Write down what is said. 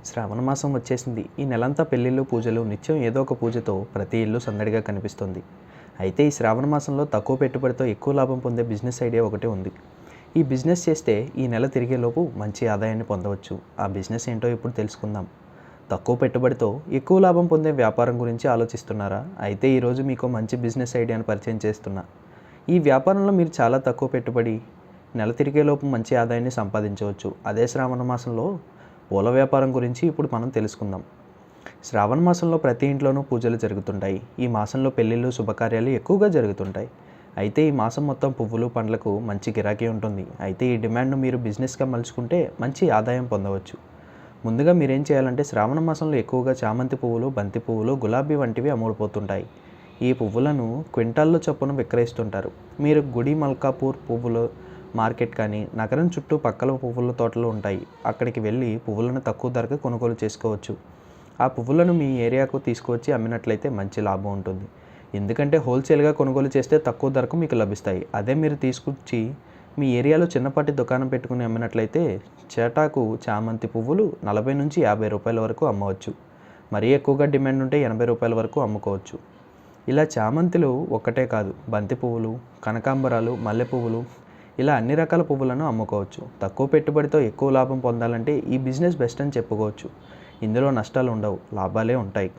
శ్రావణ మాసం వచ్చేసింది. ఈ నెలంతా పెళ్ళిళ్ళు, పూజలు, నిత్యం ఏదో ఒక పూజతో ప్రతి ఇల్లు సందడిగా కనిపిస్తుంది. అయితే ఈ శ్రావణ మాసంలో తక్కువ పెట్టుబడితో ఎక్కువ లాభం పొందే బిజినెస్ ఐడియా ఒకటే ఉంది. ఈ బిజినెస్ చేస్తే ఈ నెల తిరిగేలోపు మంచి ఆదాయాన్ని పొందవచ్చు. ఆ బిజినెస్ ఏంటో ఇప్పుడు తెలుసుకుందాం. తక్కువ పెట్టుబడితో ఎక్కువ లాభం పొందే వ్యాపారం గురించి ఆలోచిస్తున్నారా? అయితే ఈరోజు మీకు మంచి బిజినెస్ ఐడియాను పరిచయం చేస్తున్నా. ఈ వ్యాపారంలో మీరు చాలా తక్కువ పెట్టుబడి నెల తిరిగేలోపు మంచి ఆదాయాన్ని సంపాదించవచ్చు. అదే శ్రావణ మాసంలో పూల వ్యాపారం గురించి ఇప్పుడు మనం తెలుసుకుందాం. శ్రావణ మాసంలో ప్రతి ఇంట్లోనూ పూజలు జరుగుతుంటాయి. ఈ మాసంలో పెళ్ళిళ్ళు, శుభకార్యాలు ఎక్కువగా జరుగుతుంటాయి. అయితే ఈ మాసం మొత్తం పువ్వులు, పండ్లకు మంచి గిరాకీ ఉంటుంది. అయితే ఈ డిమాండ్ను మీరు బిజినెస్గా మలుచుకుంటే మంచి ఆదాయం పొందవచ్చు. ముందుగా మీరేం చేయాలంటే శ్రావణ మాసంలో ఎక్కువగా చామంతి పువ్వులు, బంతి పువ్వులు, గులాబీ వంటివి అమ్ముడుపోతుంటాయి. ఈ పువ్వులను క్వింటాల్లో చొప్పున విక్రయిస్తుంటారు. మీరు గుడి మల్కాపూర్ పువ్వులు మార్కెట్ కానీ నగరం చుట్టూ పక్కల పువ్వుల తోటలు ఉంటాయి. అక్కడికి వెళ్ళి పువ్వులను తక్కువ ధరకు కొనుగోలు చేసుకోవచ్చు. ఆ పువ్వులను మీ ఏరియాకు తీసుకువచ్చి అమ్మినట్లయితే మంచి లాభం ఉంటుంది. ఎందుకంటే హోల్సేల్గా కొనుగోలు చేస్తే తక్కువ ధరకు మీకు లభిస్తాయి. అదే మీరు తీసుకొచ్చి మీ ఏరియాలో చిన్నపాటి దుకాణం పెట్టుకుని అమ్మినట్లయితే చేటాకు చామంతి పువ్వులు 40 నుంచి 50 రూపాయల వరకు అమ్మవచ్చు. మరీ ఎక్కువగా డిమాండ్ ఉంటే 80 రూపాయల వరకు అమ్ముకోవచ్చు. ఇలా చామంతులు ఒక్కటే కాదు, బంతి పువ్వులు, కనకాంబరాలు, మల్లె పువ్వులు, ఇలా అన్ని రకాల పువ్వులను అమ్ముకోవచ్చు. తక్కువ పెట్టుబడితో ఎక్కువ లాభం పొందాలంటే ఈ బిజినెస్ బెస్ట్ అని చెప్పుకోవచ్చు. ఇందులో నష్టాలు ఉండవు, లాభాలే ఉంటాయి.